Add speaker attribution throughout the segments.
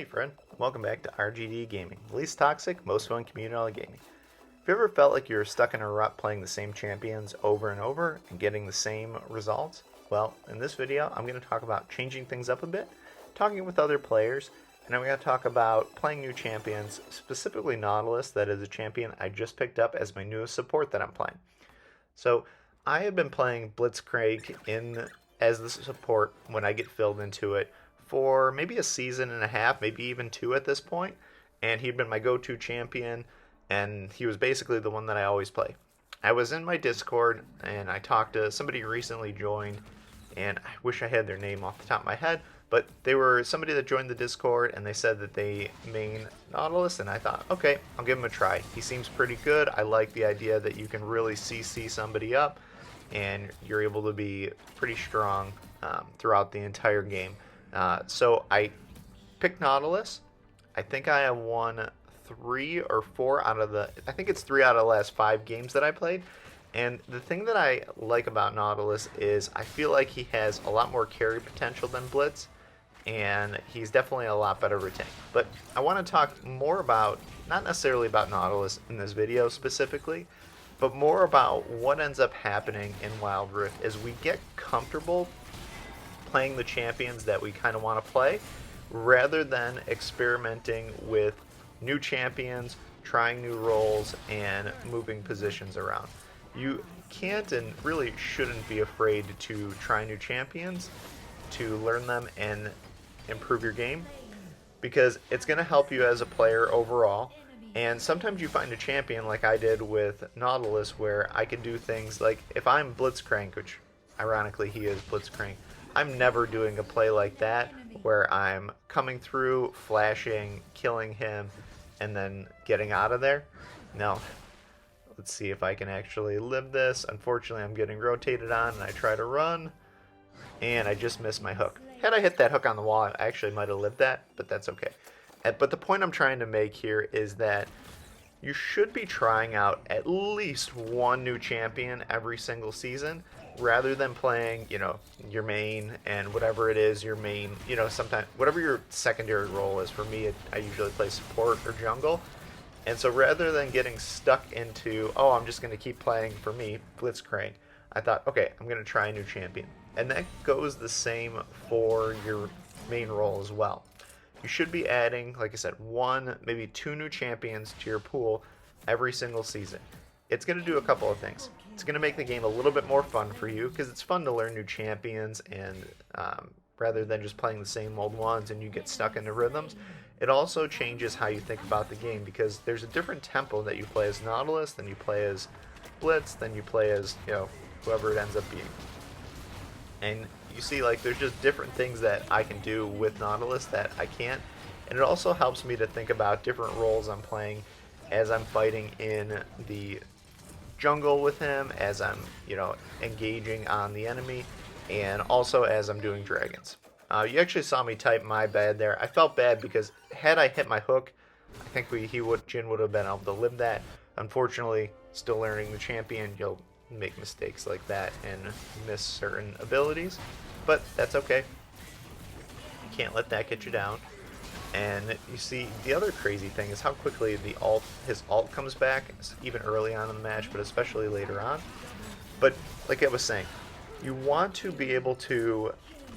Speaker 1: Hey friend, welcome back to RGD Gaming, the least toxic, most fun community on gaming. Have you ever felt like you're stuck in a rut playing the same champions over and over and getting the same results? Well, in this video, I'm going to talk about changing things up a bit, talking with other players, and I'm going to talk about playing new champions, specifically Nautilus, that is a champion I just picked up as my newest support that I'm playing. So, I have been playing Blitzcrank as the support when I get filled into it for maybe a season and a half, maybe even two at this point, and he'd been my go-to champion, and he was basically the one that I always play. I was in my Discord, and I talked to somebody who recently joined, and I wish I had their name off the top of my head, but they were somebody that joined the Discord, and they said that they main Nautilus, and I thought, okay, I'll give him a try. He seems pretty good. I like the idea that you can really CC somebody up, and you're able to be pretty strong throughout the entire game. So I picked Nautilus. I think I have won 3 or 4 out of I think it's 3 out of the last 5 games that I played. And the thing that I like about Nautilus is I feel like he has a lot more carry potential than Blitz, and he's definitely a lot better with tank. But I want to talk more about, not necessarily about Nautilus in this video specifically, but more about what ends up happening in Wild Rift as we get comfortable playing the champions that we kind of want to play, rather than experimenting with new champions, trying new roles, and moving positions around. You can't and really shouldn't be afraid to try new champions, to learn them and improve your game, because it's going to help you as a player overall. And sometimes you find a champion like I did with Nautilus where I can do things like, if I'm Blitzcrank, which ironically he is Blitzcrank, I'm never doing a play like that where I'm coming through, flashing, killing him, and then getting out of there. No. Let's see if I can actually live this. Unfortunately, I'm getting rotated on, and I try to run, and I just missed my hook. Had I hit that hook on the wall, I actually might have lived that, but that's okay. But the point I'm trying to make here is that you should be trying out at least one new champion every single season, rather than playing, your main and whatever it is, your main, sometimes, whatever your secondary role is. For me, I usually play support or jungle. And so rather than getting stuck into, oh, I'm just going to keep playing, for me, Blitzcrank, I thought, okay, I'm going to try a new champion. And that goes the same for your main role as well. You should be adding, like I said, 1, maybe 2 new champions to your pool every single season. It's going to do a couple of things. It's going to make the game a little bit more fun for you, because it's fun to learn new champions, and rather than just playing the same old ones and you get stuck into rhythms. It also changes how you think about the game, because there's a different tempo that you play as Nautilus than you play as Blitz, than you play as, whoever it ends up being. And you see, like, there's just different things that I can do with Nautilus that I can't. And it also helps me to think about different roles I'm playing as I'm fighting in the jungle with him, as I'm, engaging on the enemy, and also as I'm doing dragons. You actually saw me type "my bad" there. I felt bad because had I hit my hook, I think Jin would have been able to live that. Unfortunately, still learning the champion, you'll make mistakes like that and miss certain abilities, but that's okay. You can't let that get you down. And you see, the other crazy thing is how quickly his ult comes back, even early on in the match, but especially later on. But like I was saying, you want to be able to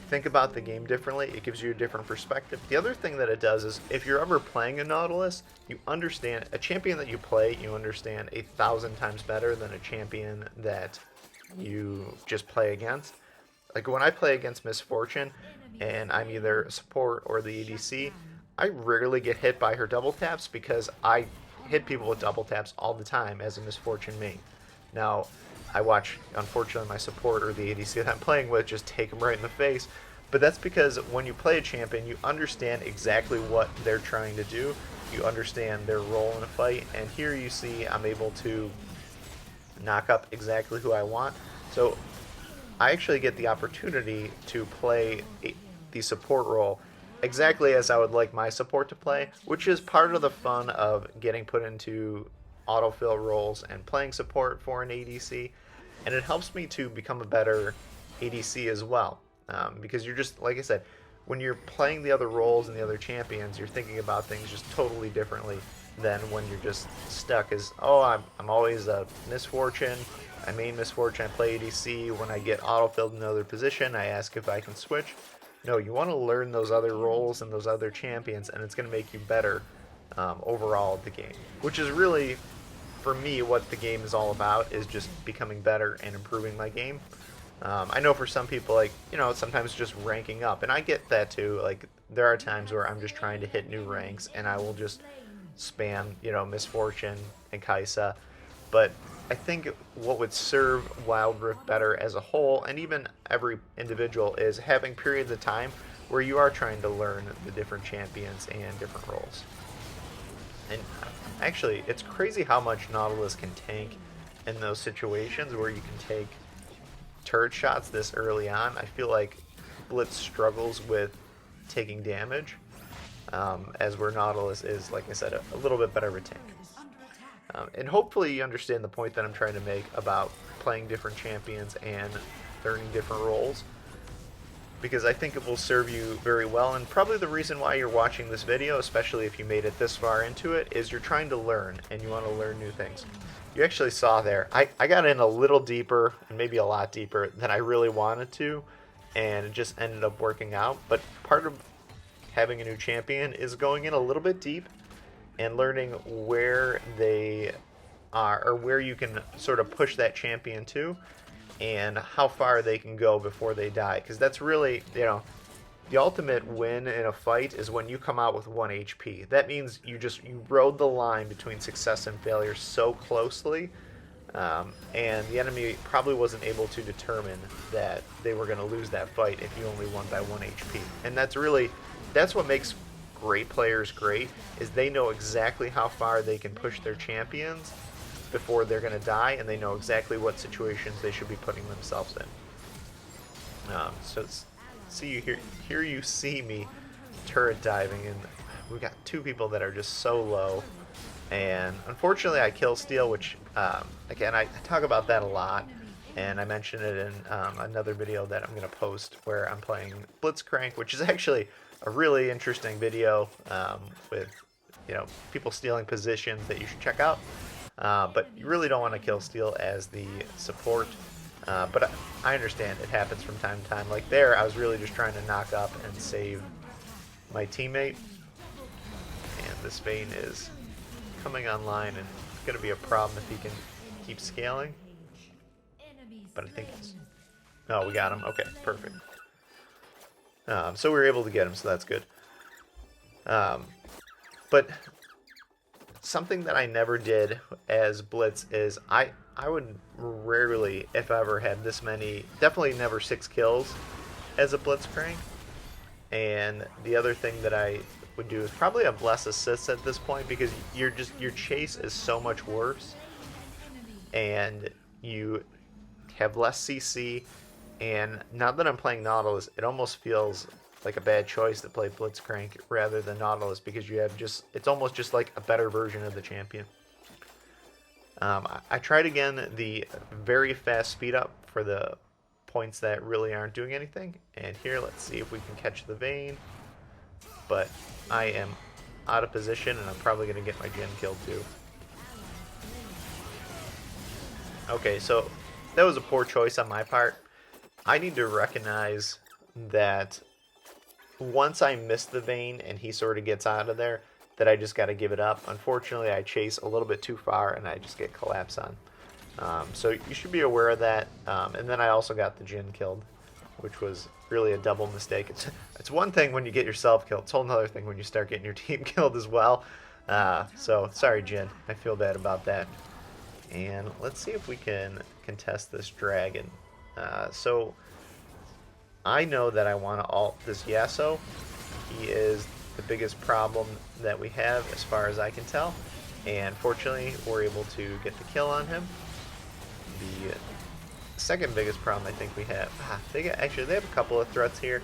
Speaker 1: think about the game differently. It gives you a different perspective. The other thing that it does is, if you're ever playing a Nautilus, you understand a champion that you play, you understand 1,000 times better than a champion that you just play against. Like when I play against Misfortune and I'm either a support or the ADC, I rarely get hit by her double taps, because I hit people with double taps all the time as a Misfortune main. Now, I watch, unfortunately, my support or the ADC that I'm playing with just take them right in the face, but that's because when you play a champion, you understand exactly what they're trying to do, you understand their role in a fight, and here you see I'm able to knock up exactly who I want. So I actually get the opportunity to play the support role exactly as I would like my support to play, which is part of the fun of getting put into autofill roles and playing support for an ADC. And it helps me to become a better ADC as well, because you're just, like I said, when you're playing the other roles and the other champions, you're thinking about things just totally differently than when you're just stuck as, oh, I'm always a Misfortune. I main Misfortune, I play ADC. When I get autofilled in another position, I ask if I can switch. No, you want to learn those other roles and those other champions, and it's going to make you better overall at the game. Which is really, for me, what the game is all about, is just becoming better and improving my game. I know for some people, like, you know, sometimes just ranking up, and I get that too. Like, there are times where I'm just trying to hit new ranks, and I will just spam, you know, Misfortune and Kaisa. But I think what would serve Wild Rift better as a whole, and even every individual, is having periods of time where you are trying to learn the different champions and different roles. And actually, it's crazy how much Nautilus can tank in those situations where you can take turret shots this early on. I feel like Blitz struggles with taking damage, as where Nautilus is, like I said, a little bit better of a tank. And hopefully you understand the point that I'm trying to make about playing different champions and learning different roles, because I think it will serve you very well. And probably the reason why you're watching this video, especially if you made it this far into it, is you're trying to learn and you want to learn new things. You actually saw there, I got in a little deeper, and maybe a lot deeper than I really wanted to, and it just ended up working out. But part of having a new champion is going in a little bit deep and learning where they are, or where you can sort of push that champion to, and how far they can go before they die. Because that's really, you know, the ultimate win in a fight is when you come out with 1 HP. That means you rode the line between success and failure so closely, and the enemy probably wasn't able to determine that they were going to lose that fight if you only won by 1 HP. And that's what makes great players great, is they know exactly how far they can push their champions before they're going to die, and they know exactly what situations they should be putting themselves in. Here you see me turret diving, and we got two people that are just so low, and unfortunately I kill steal, which again, I talk about that a lot, and I mentioned it in another video that I'm going to post where I'm playing Blitzcrank, which is actually a really interesting video with, you know, people stealing positions that you should check out. But you really don't want to kill steal as the support. But I understand it happens from time to time. Like there, I was really just trying to knock up and save my teammate. And this Vayne is coming online, and it's going to be a problem if he can keep scaling. But I think it's... Oh, we got him. Okay, perfect. So we were able to get him, so that's good. But something that I never did as Blitz is I would rarely, if ever, have this many, definitely never 6 kills as a Blitzcrank. And the other thing that I would do is probably have less assists at this point, because your chase is so much worse, and you have less CC. And now that I'm playing Nautilus, it almost feels like a bad choice to play Blitzcrank rather than Nautilus, because you have it's almost just like a better version of the champion. I tried again the very fast speed up for the points that really aren't doing anything, and here let's see if we can catch the Vayne, but I am out of position, and I'm probably going to get my Jhin killed too. Okay, so that was a poor choice on my part. I need to recognize that once I miss the Vayne and he sort of gets out of there, that I just got to give it up. Unfortunately, I chase a little bit too far and I just get collapsed on. So you should be aware of that. And then I also got the Jhin killed, which was really a double mistake. It's one thing when you get yourself killed. It's a whole other thing when you start getting your team killed as well. So sorry, Jhin. I feel bad about that. And let's see if we can contest this dragon. So I know that I want to ult this Yasuo. He is the biggest problem that we have as far as I can tell, and fortunately we're able to get the kill on him. The second biggest problem I think we have, they have a couple of threats here,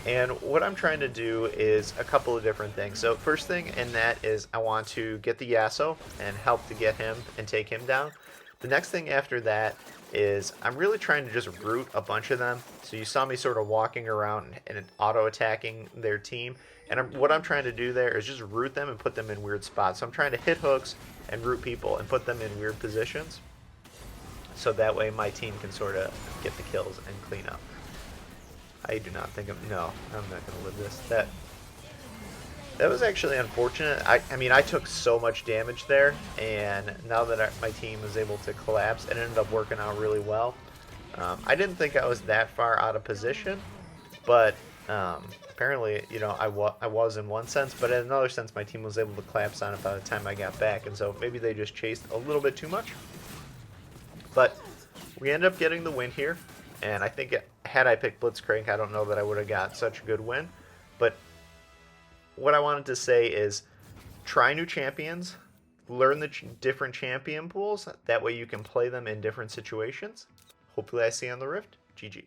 Speaker 1: and what I'm trying to do is a couple of different things. So first thing, and that is I want to get the Yasuo and help to get him and take him down. The next thing after that is I'm really trying to just root a bunch of them. So you saw me sort of walking around and auto-attacking their team. And what I'm trying to do there is just root them and put them in weird spots. So I'm trying to hit hooks and root people and put them in weird positions. So that way my team can sort of get the kills and clean up. I do not think no, I'm not going to live this. That was actually unfortunate. I mean, I took so much damage there, and now that my team was able to collapse, it ended up working out really well. I didn't think I was that far out of position, but apparently, you know, I was in one sense, but in another sense, my team was able to collapse on it by the time I got back, and so maybe they just chased a little bit too much. But we ended up getting the win here, and I think had I picked Blitzcrank, I don't know that I would have got such a good win, but what I wanted to say is try new champions, learn the different champion pools, that way you can play them in different situations. Hopefully I see you on the Rift. GG.